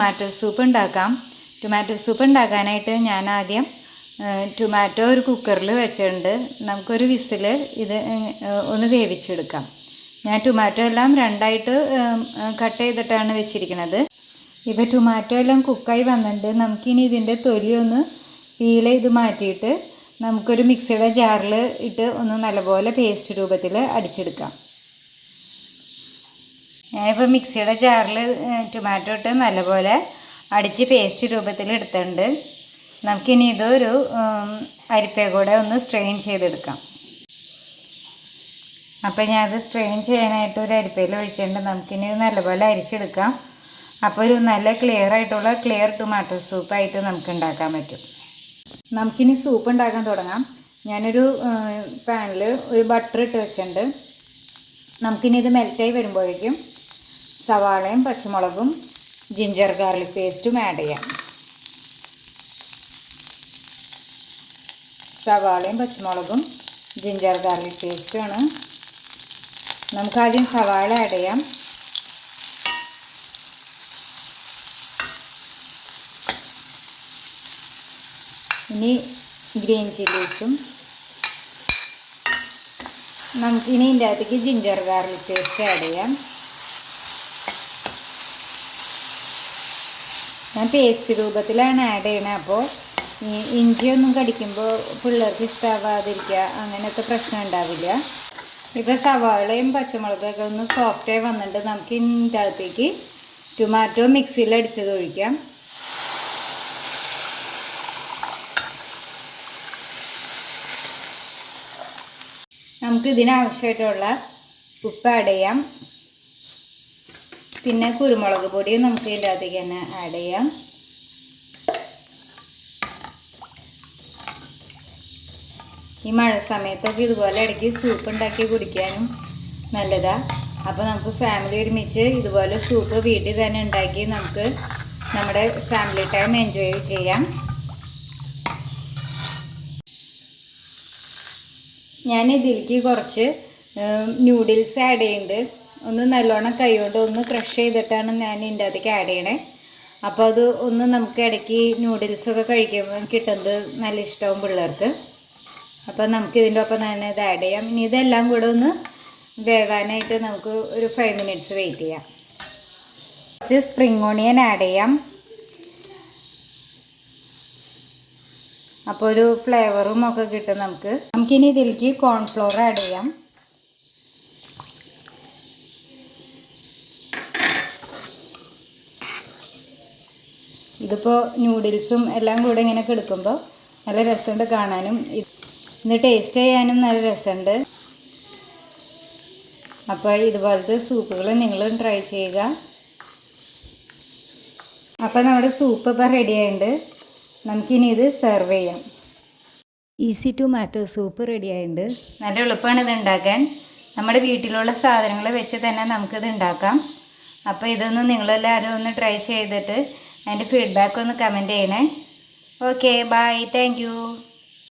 Tomato soup ഉണ്ടാക്കാം. Tomato soup ഉണ്ടാക്കാനായിട്ട് ഞാൻ ആദ്യം ടൊമാറ്റോ ഒരു കുക്കറിൽ വെച്ചിട്ടുണ്ട്. നമുക്കൊരു വിസിൽ ഇത് ഒന്ന് വേവിച്ചെടുക്കാം. ഞാൻ ടൊമാറ്റോ എല്ലാം രണ്ടായിട്ട് കട്ട് ചെയ്തിട്ടാണ് വെച്ചിരിക്കുന്നത്. ഇപ്പോൾ ടൊമാറ്റോ എല്ലാം കുക്കായി വന്നിട്ടുണ്ട്. നമുക്കിനി ഇതിൻ്റെ തൊലി ഒന്ന് പീൽ ചെയ്ത് മാറ്റിയിട്ട് നമുക്കൊരു മിക്സിയുടെ ജാറിൽ ഇട്ട് ഒന്ന് നല്ലപോലെ പേസ്റ്റ് രൂപത്തിൽ അടിച്ചെടുക്കാം. ഞാനിപ്പോൾ മിക്സിയുടെ ജാറിൽ ടൊമാറ്റോ ഇട്ട് നല്ലപോലെ അടിച്ച് പേസ്റ്റ് രൂപത്തിൽ എടുത്തിട്ടുണ്ട്. നമുക്കിനി ഇതൊരു അരിപ്പ കൂടെ ഒന്ന് സ്ട്രെയിൻ ചെയ്തെടുക്കാം. അപ്പോൾ ഞാനത് സ്ട്രെയിൻ ചെയ്യാനായിട്ട് ഒരു അരിപ്പയിൽ ഒഴിച്ചിട്ടുണ്ട്. നമുക്കിനി ഇത് നല്ലപോലെ അരിച്ചെടുക്കാം. അപ്പോൾ ഒരു നല്ല ക്ലിയർ ടൊമാറ്റോ സൂപ്പായിട്ട് നമുക്ക് ഉണ്ടാക്കാൻ പറ്റും. നമുക്കിനി സൂപ്പ് ഉണ്ടാക്കാൻ തുടങ്ങാം. ഞാനൊരു പാനിൽ ഒരു ബട്ടർ ഇട്ട് വെച്ചിട്ടുണ്ട്. നമുക്കിനി ഇത് മെൽറ്റായി വരുമ്പോഴേക്കും സവാളയും പച്ചമുളകും ജിഞ്ചർ ഗാർലിക് പേസ്റ്റും ആഡ് ചെയ്യാം. സവാളയും പച്ചമുളകും ജിഞ്ചർ ഗാർലിക് പേസ്റ്റുമാണ്. നമുക്കാദ്യം സവാള ആഡ് ചെയ്യാം. ഇനി ഗ്രീൻ ചില്ലീസും. നമുക്കിനി ഇതിൻ്റെ അകത്തേക്ക് ജിഞ്ചർ ഗാർലിക് പേസ്റ്റ് ആഡ് ചെയ്യാം. ഞാൻ പേസ്റ്റ് രൂപത്തിലാണ് ആഡ് ചെയ്യണത്. അപ്പോൾ ഇഞ്ചിയൊന്നും കടിക്കുമ്പോൾ പിള്ളേർക്ക് ഇഷ്ടമാവാതിരിക്കുക അങ്ങനത്തെ പ്രശ്നം ഉണ്ടാവില്ല. ഇപ്പോൾ സവാളയും പച്ചമുളകൊക്കെ ഒന്ന് സോഫ്റ്റായി വന്നിട്ട് നമുക്ക് ഇതിൻ്റെ അകത്തേക്ക് ടൊമാറ്റോ മിക്സിയിൽ അടിച്ചത് ഒഴിക്കാം. നമുക്ക് ഇതിനാവശ്യമായിട്ടുള്ള ഉപ്പ് ആഡ് ചെയ്യാം. പിന്നെ കുരുമുളക് പൊടിയും നമുക്ക് ഇതിൻ്റെ അകത്തേക്ക് തന്നെ ആഡ് ചെയ്യാം. ഈ മഴ സമയത്തൊക്കെ ഇതുപോലെ ഇടയ്ക്ക് സൂപ്പ് ഉണ്ടാക്കി കുടിക്കാനും നല്ലതാണ്. അപ്പോൾ നമുക്ക് ഫാമിലി ഒരുമിച്ച് ഇതുപോലെ സൂപ്പ് വീട്ടിൽ തന്നെ ഉണ്ടാക്കി നമുക്ക് നമ്മുടെ ഫാമിലി ടൈം എൻജോയ് ചെയ്യാം. ഞാൻ ഇതിലേക്ക് കുറച്ച് ന്യൂഡിൽസ് ആഡ് ചെയ്യുന്നുണ്ട്. ഒന്ന് നല്ലോണം കൈകൊണ്ട് ഒന്ന് ക്രഷ് ചെയ്തിട്ടാണ് ഞാൻ ഇതിൻ്റെ അകത്തേക്ക് ആഡ് ചെയ്യണേ. അപ്പോൾ അത് ഒന്ന് നമുക്ക് ഇടയ്ക്ക് ന്യൂഡിൽസൊക്കെ കഴിക്കുമ്പോൾ കിട്ടുന്നത് നല്ല ഇഷ്ടമാവും പിള്ളേർക്ക്. അപ്പോൾ നമുക്ക് ഇതിൻ്റെ ഒപ്പം തന്നെ ഇത് ആഡ് ചെയ്യാം. ഇനി ഇതെല്ലാം കൂടെ ഒന്ന് വേവാനായിട്ട് നമുക്ക് ഒരു 5 മിനിറ്റ്സ് വെയിറ്റ് ചെയ്യാം. കുറച്ച് സ്പ്രിംഗ് ഓണിയൻ ആഡ് ചെയ്യാം. അപ്പോൾ ഒരു ഫ്ലേവറും ഒക്കെ കിട്ടും നമുക്ക്. നമുക്കിനി ഇതിലേക്ക് കോൺഫ്ലോർ ആഡ് ചെയ്യാം. ഇതിപ്പോൾ ന്യൂഡിൽസും എല്ലാം കൂടെ ഇങ്ങനെ കിടക്കുമ്പോൾ നല്ല രസമുണ്ട് കാണാനും. ഇത് ടേസ്റ്റ് ചെയ്യാനും നല്ല രസമുണ്ട്. അപ്പോൾ ഇതുപോലത്തെ സൂപ്പുകൾ നിങ്ങളും ട്രൈ ചെയ്യുക. അപ്പോൾ നമ്മുടെ സൂപ്പ് ഇപ്പോൾ റെഡി ആയിട്ടുണ്ട്. നമുക്കിനി ഇത് സെർവ് ചെയ്യാം. ഈസി ടൊമാറ്റോ സൂപ്പ് റെഡി ആയിട്ടുണ്ട്. നല്ല എളുപ്പമാണ് ഇത് ഉണ്ടാക്കാൻ. നമ്മുടെ വീട്ടിലുള്ള സാധനങ്ങൾ വെച്ച് തന്നെ നമുക്കിത് ഉണ്ടാക്കാം. അപ്പോൾ ഇതൊന്ന് നിങ്ങളെല്ലാവരും ഒന്ന് ട്രൈ ചെയ്തിട്ട് അതിൻ്റെ ഫീഡ്ബാക്ക് ഒന്ന് കമൻറ്റ് ചെയ്യണേ. Okay, bye, thank U.